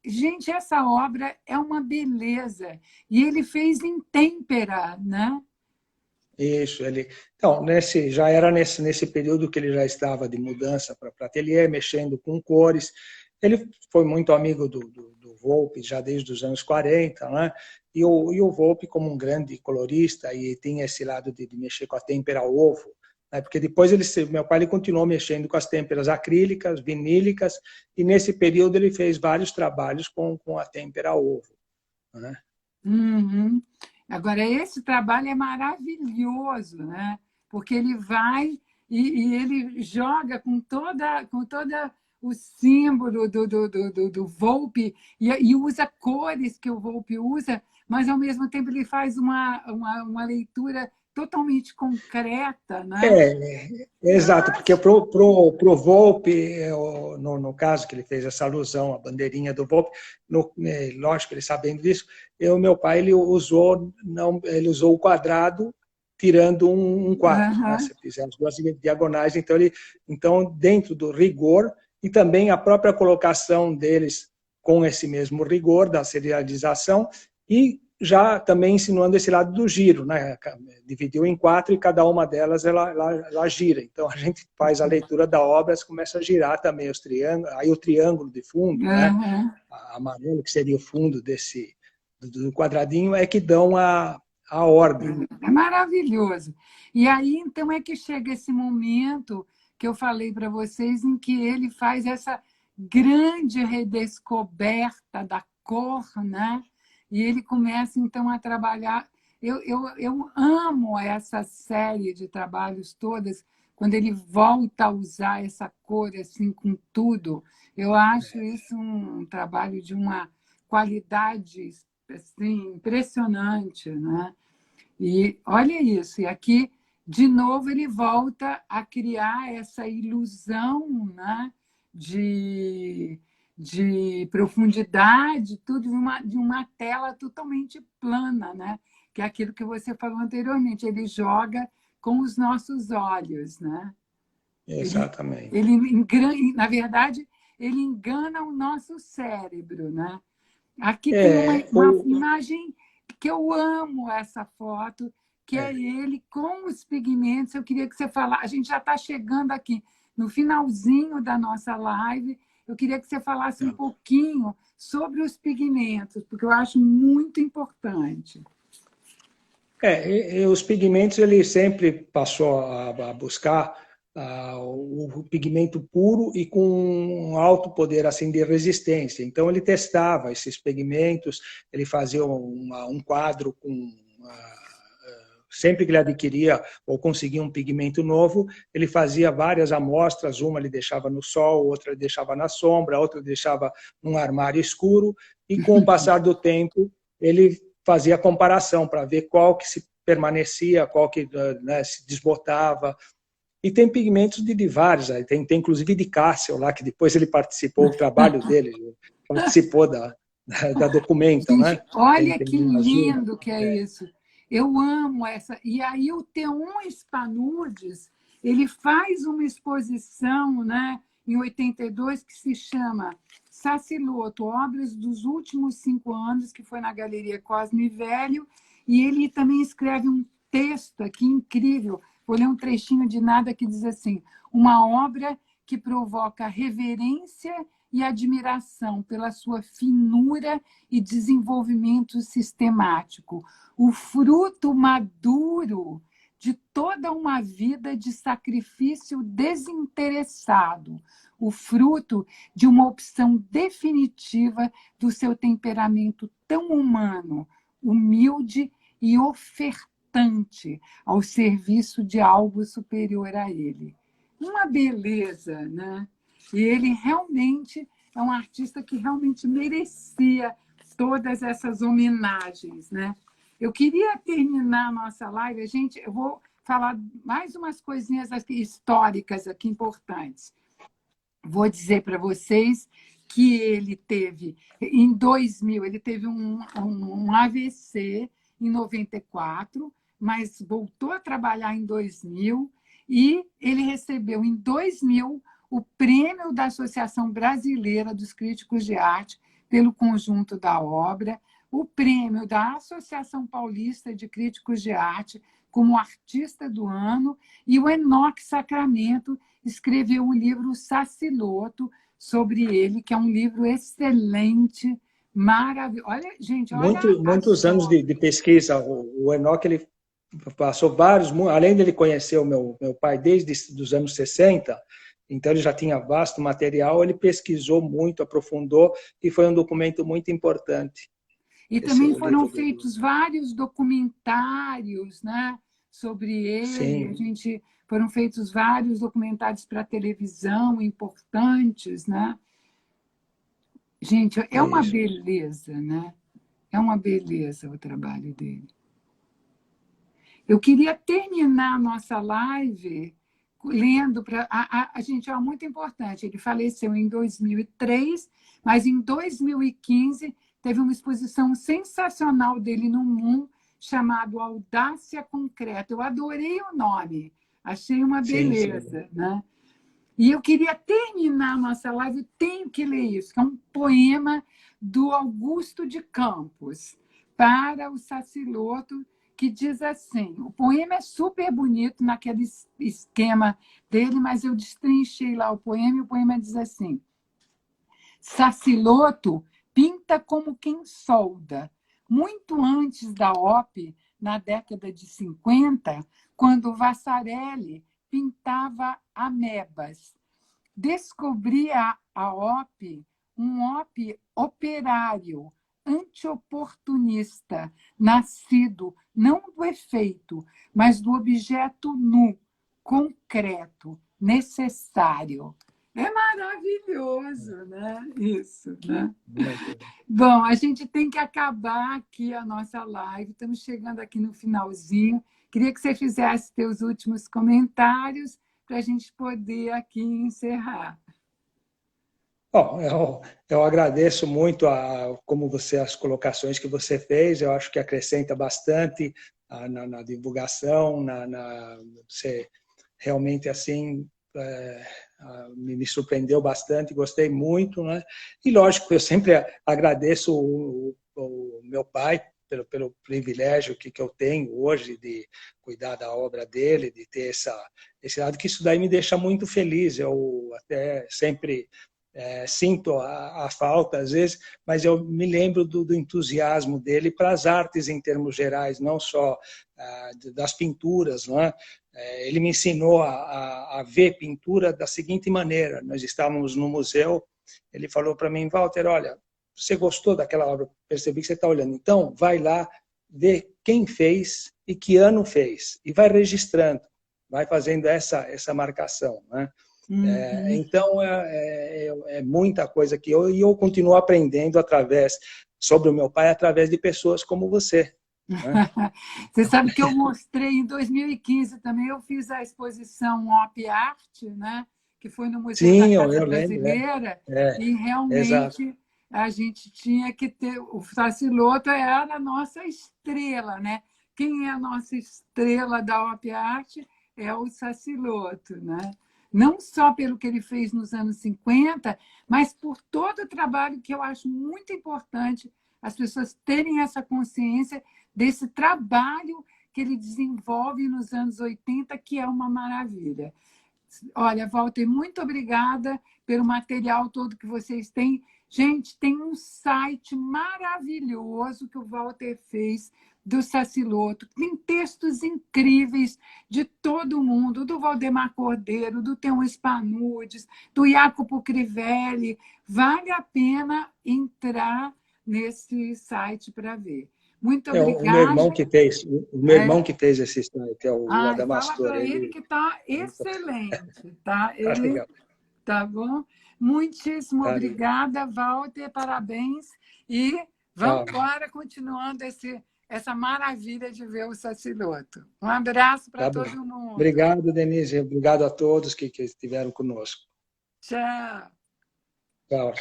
Gente, essa obra é uma beleza. E ele fez em têmpera, né? Isso, então, já era nesse período que ele já estava de mudança para ateliê, mexendo com cores. Ele foi muito amigo do Volpe já desde os anos 40, né? E o Volpe, como um grande colorista, e tinha esse lado de mexer com a têmpera a ovo, né? Porque depois meu pai continuou mexendo com as têmperas acrílicas, vinílicas, e nesse período ele fez vários trabalhos com a têmpera a ovo, né? Agora, esse trabalho é maravilhoso, né? Porque ele vai e ele joga com toda o símbolo do Volpe e usa cores que o Volpe usa, mas, ao mesmo tempo, ele faz uma leitura totalmente concreta, né? Exato, porque pro Volpe, no caso que ele fez essa alusão à bandeirinha do Volpe, lógico, ele sabendo disso, meu pai ele usou o quadrado tirando um quadro, né? Se fizer as duas diagonais, então dentro do rigor e também a própria colocação deles com esse mesmo rigor da serialização e já também insinuando esse lado do giro, né? Dividiu em 4 e cada uma delas ela gira. Então a gente faz a leitura da obra, começa a girar também os triângulos, aí o triângulo de fundo, né? Amarelo, que seria o fundo do quadradinho, é que dão a ordem. É maravilhoso. E aí, então, é que chega esse momento que eu falei para vocês, em que ele faz essa grande redescoberta da cor, né? E ele começa, então, a trabalhar. Eu amo essa série de trabalhos todas, quando ele volta a usar essa cor assim com tudo. Eu acho isso um trabalho de uma qualidade assim, impressionante, né? E olha isso, e aqui, de novo, ele volta a criar essa ilusão, né, de profundidade, tudo de uma tela totalmente plana, né, que é aquilo que você falou anteriormente, ele joga com os nossos olhos. Né? Exatamente. Na verdade, ele engana o nosso cérebro. Né? Aqui tem uma imagem que eu amo, essa foto, que é ele com os pigmentos. Eu queria que você falasse, a gente já está chegando aqui no finalzinho da nossa live, eu queria que você falasse um pouquinho sobre os pigmentos, porque eu acho muito importante. Os pigmentos, ele sempre passou a buscar o pigmento puro e com um alto poder assim de resistência. Então ele testava esses pigmentos, ele fazia um quadro com sempre que ele adquiria ou conseguia um pigmento novo, ele fazia várias amostras, uma ele deixava no sol, outra ele deixava na sombra, outra ele deixava num armário escuro, e com o passar do tempo ele fazia a comparação para ver qual que se permanecia, qual que, né, se desbotava. E tem pigmentos de vários, tem inclusive de Cássio lá, que depois ele participou, o trabalho dele, participou da Documenta. Gente, né? Olha que lindo que é isso. Eu amo essa. E aí o T1 Spanudes, ele faz uma exposição, né, em 82, que se chama Saciloto, Obras dos Últimos 5 Anos, que foi na Galeria Cosme Velho, e ele também escreve um texto aqui incrível. Vou ler um trechinho de nada que diz assim: uma obra que provoca reverência e admiração pela sua finura e desenvolvimento sistemático, o fruto maduro de toda uma vida de sacrifício desinteressado, o fruto de uma opção definitiva do seu temperamento tão humano, humilde e ofertante ao serviço de algo superior a ele. Uma beleza, né? E ele realmente é um artista que realmente merecia todas essas homenagens, né? Eu queria terminar a nossa live, gente, eu vou falar mais umas coisinhas aqui, históricas aqui importantes. Vou dizer para vocês que ele teve, em 2000, ele teve um AVC em 94, mas voltou a trabalhar em 2000, e ele recebeu, em 2000, o prêmio da Associação Brasileira dos Críticos de Arte pelo conjunto da obra, o prêmio da Associação Paulista de Críticos de Arte como artista do ano, e o Enoque Sacramento escreveu o livro Saciloto sobre ele, que é um livro excelente, maravilhoso. Olha, gente, olha Muitos anos de pesquisa. O Enoque, ele passou vários, além de ele conhecer o meu pai desde os anos 60, então ele já tinha vasto material, ele pesquisou muito, aprofundou, e foi um documento muito importante. E também foram feitos vários documentários, né, sobre ele. Sim. Foram feitos vários documentários para televisão importantes, né? Gente, é uma beleza, né? É uma beleza o trabalho dele. Eu queria terminar a nossa live lendo para a gente, é muito importante. Ele faleceu em 2003, mas em 2015 teve uma exposição sensacional dele no MUM, chamado Audácia Concreta. Eu adorei o nome, achei uma beleza. Sim. Né? E eu queria terminar a nossa live, eu tenho que ler isso, que é um poema do Augusto de Campos, para o Saciloto, que diz assim, o poema é super bonito naquele esquema dele, mas eu destrinchei lá o poema, e o poema diz assim: Saciloto pinta como quem solda, muito antes da OP, na década de 50, quando Vassarelli pintava amebas. Descobria a OP, um OP operário, antioportunista, nascido não do efeito, mas do objeto nu, concreto, necessário. É maravilhoso, né? Isso, né? Bom, a gente tem que acabar aqui a nossa live, estamos chegando aqui no finalzinho. Queria que você fizesse seus últimos comentários para a gente poder aqui encerrar. Bom, eu agradeço muito as colocações que você fez, eu acho que acrescenta bastante na divulgação, você realmente assim me surpreendeu bastante, gostei muito, né? E lógico, eu sempre agradeço o meu pai pelo privilégio que eu tenho hoje de cuidar da obra dele, de ter esse lado, que isso daí me deixa muito feliz, eu até sempre sinto a falta às vezes, mas eu me lembro do entusiasmo dele para as artes em termos gerais, não só das pinturas, não é? Ele me ensinou a ver pintura da seguinte maneira: nós estávamos no museu, ele falou para mim, Walter, olha, você gostou daquela obra, percebi que você está olhando, então vai lá ver quem fez e que ano fez, e vai registrando, vai fazendo essa marcação, né? Então, é muita coisa que eu continuo aprendendo sobre o meu pai através de pessoas como você. Né? Você sabe que eu mostrei em 2015 também, eu fiz a exposição Op Art, né? Que foi no Museu da Casa Brasileira, e realmente exato. A gente tinha que ter... O Saciloto era a nossa estrela, né? Quem é a nossa estrela da Op Art é o Saciloto, né? Não só pelo que ele fez nos anos 50, mas por todo o trabalho que eu acho muito importante as pessoas terem essa consciência desse trabalho que ele desenvolve nos anos 80, que é uma maravilha. Olha, Walter, muito obrigada pelo material todo que vocês têm. Gente, tem um site maravilhoso que o Walter fez do Saciloto. Tem textos incríveis de todo mundo, do Valdemar Cordeiro, do Theon Spanudes, do Jacopo Crivelli. Vale a pena entrar nesse site para ver. Muito O meu obrigada. irmão que fez, que fez esse site, é o Fala Adamastor. para ele que está excelente, tá? Ele Legal. tá bom? Muitíssimo Tá legal. obrigada, Walter, parabéns. E Tá, vamos embora continuando essa maravilha de ver o Saciloto. Um abraço para tá bom. todo mundo. Obrigado, Denise. Obrigado a todos que estiveram conosco. Tchau. Tchau.